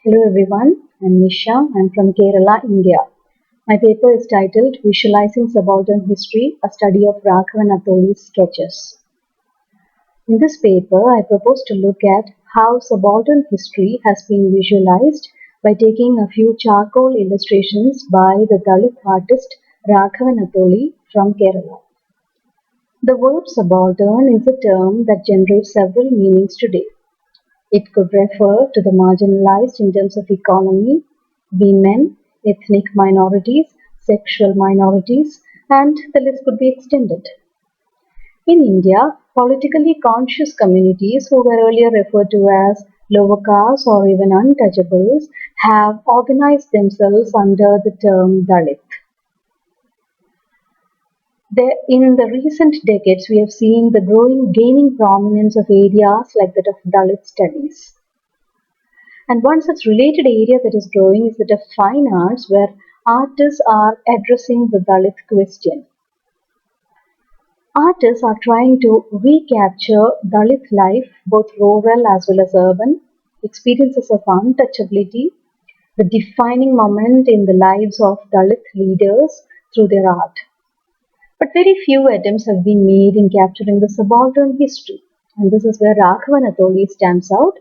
Hello everyone, I'm Nisha. I'm from Kerala, India. My paper is titled Visualizing Subaltern History, a study of Raghavan Atholi's sketches. In this paper, I propose to look at how subaltern history has been visualized by taking a few charcoal illustrations by the Dalit artist Raghavan Atholi from Kerala. The word subaltern is a term that generates several meanings today. It could refer to the marginalized in terms of economy, women, ethnic minorities, sexual minorities, and the list could be extended. In India, politically conscious communities who were earlier referred to as lower caste or even untouchables have organized themselves under the term Dalit. In the recent decades, we have seen the gaining prominence of areas like that of Dalit studies. And one such related area that is growing is that of fine arts, where artists are addressing the Dalit question. Artists are trying to recapture Dalit life, both rural as well as urban, experiences of untouchability, the defining moment in the lives of Dalit leaders through their art. But very few attempts have been made in capturing the subaltern history, and this is where Raghavan Atholi stands out.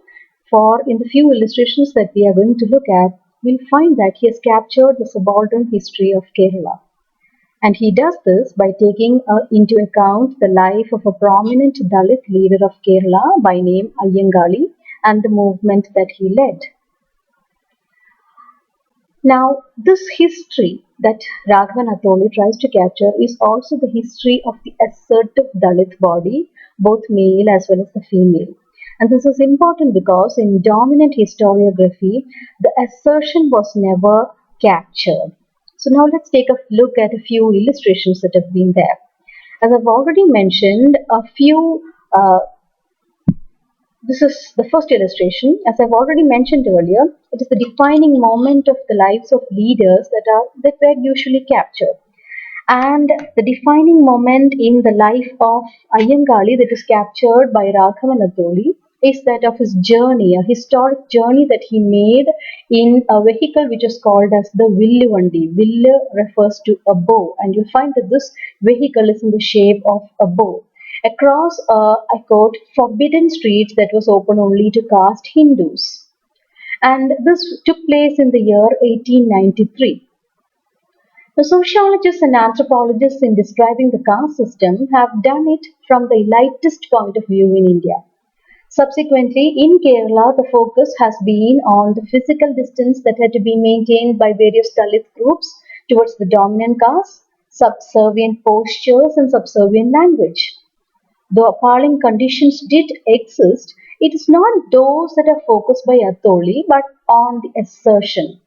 For in the few illustrations that we are going to look at, we'll find that he has captured the subaltern history of Kerala. And he does this by taking into account the life of a prominent Dalit leader of Kerala by name Ayyangali and the movement that he led. Now, this history that Raghavan Atholi tries to capture is also the history of the assertive Dalit body, both male as well as the female. And this is important because in dominant historiography, the assertion was never captured. So now let's take a look at a few illustrations that have been there. As I've already mentioned, this is the first illustration. As I've already mentioned earlier, it is the defining moment of the lives of leaders that were usually captured. And the defining moment in the life of Ayyangali that is captured by Raghavan Atholi is that of his journey, a historic journey that he made in a vehicle which is called as the Villuvandi. Villu refers to a bow, and you'll find that this vehicle is in the shape of a bow. Across I quote, forbidden street that was open only to caste Hindus. And this took place in the year 1893. The sociologists and anthropologists in describing the caste system have done it from the elitist point of view in India. Subsequently, in Kerala, the focus has been on the physical distance that had to be maintained by various Dalit groups towards the dominant caste, subservient postures and subservient language. Though appalling conditions did exist, it is not those that are focused by Atholi but on the assertion.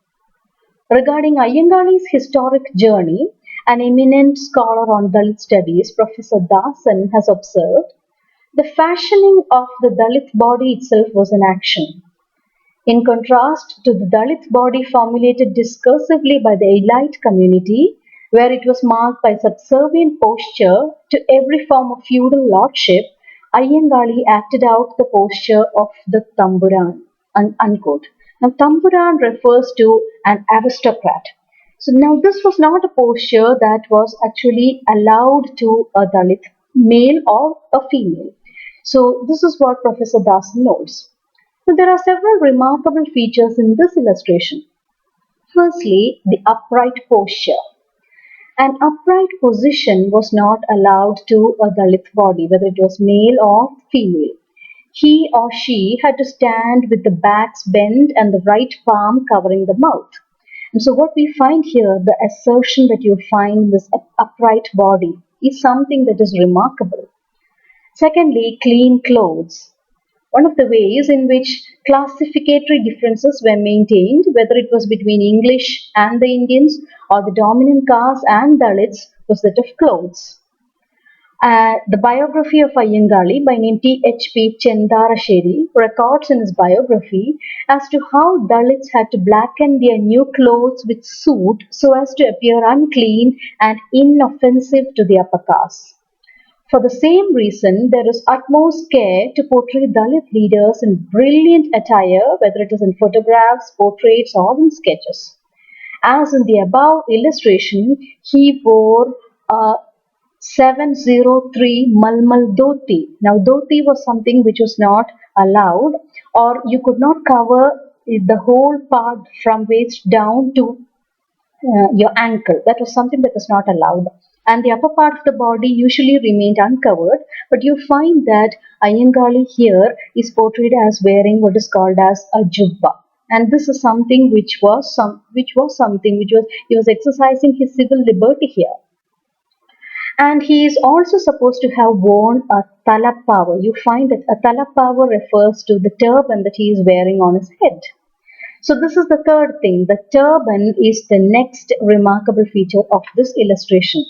Regarding Ayyangali's historic journey, an eminent scholar on Dalit studies, Professor Dasan, has observed, the fashioning of the Dalit body itself was an action. In contrast to the Dalit body formulated discursively by the elite community, where it was marked by subservient posture to every form of feudal lordship, Ayyangali acted out the posture of the Tamburan. Unquote. Now, Tamburan refers to an aristocrat. So now this was not a posture that was actually allowed to a Dalit male or a female. So this is what Professor Das notes. So there are several remarkable features in this illustration. Firstly, the upright posture. An upright position was not allowed to a Dalit body, whether it was male or female. He or she had to stand with the backs bent and the right palm covering the mouth. And so what we find here, the assertion that you find in this upright body is something that is remarkable. Secondly, clean clothes. One of the ways in which classificatory differences were maintained, whether it was between English and the Indians or the dominant caste and Dalits, was that of clothes. The biography of Ayyangali by name T.H.P. Chendarasheri records in his biography as to how Dalits had to blacken their new clothes with soot so as to appear unclean and inoffensive to the upper caste. For the same reason, there is utmost care to portray Dalit leaders in brilliant attire, whether it is in photographs, portraits, or in sketches. As in the above illustration, he wore a 703 Malmal dhoti. Now, dhoti was something which was not allowed, or you could not cover the whole part from waist down to your ankle. That was something that was not allowed. And the upper part of the body usually remained uncovered, but you find that Ayangali here is portrayed as wearing what is called as a jubba. And this is something which was he was exercising his civil liberty here. And he is also supposed to have worn a talappavu. You find that a talappavu refers to the turban that he is wearing on his head. So this is the third thing. The turban is the next remarkable feature of this illustration.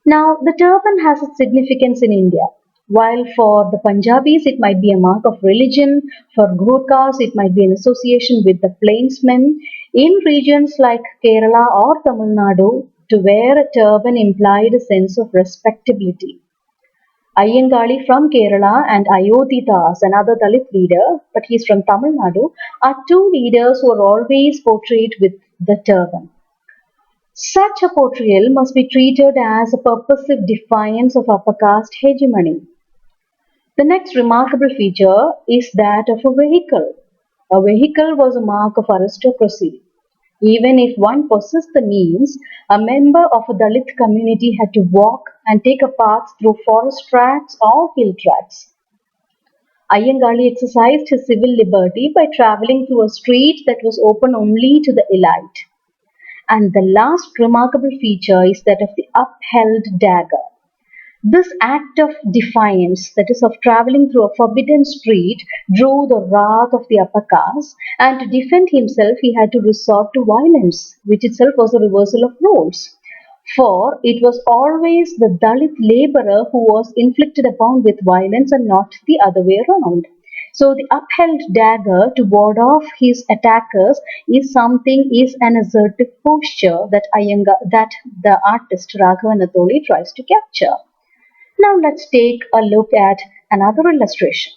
Now, the turban has its significance in India. While for the Punjabis it might be a mark of religion, for Gurkhas it might be an association with the plainsmen. In regions like Kerala or Tamil Nadu, to wear a turban implied a sense of respectability. Ayangali from Kerala and Ayodhidas, another Dalit leader, but he is from Tamil Nadu, are two leaders who are always portrayed with the turban. Such a portrayal must be treated as a purposive defiance of upper caste hegemony. The next remarkable feature is that of a vehicle. A vehicle was a mark of aristocracy. Even if one possessed the means, a member of a Dalit community had to walk and take a path through forest tracks or hill tracks. Ayangali exercised his civil liberty by travelling through a street that was open only to the elite. And the last remarkable feature is that of the upheld dagger. This act of defiance, that is, of travelling through a forbidden street, drew the wrath of the upper caste, and to defend himself he had to resort to violence, which itself was a reversal of roles. For it was always the Dalit labourer who was inflicted upon with violence and not the other way around. So the upheld dagger to ward off his attackers is an assertive posture that the artist Raghavan Natoli tries to capture. Now let's take a look at another illustration.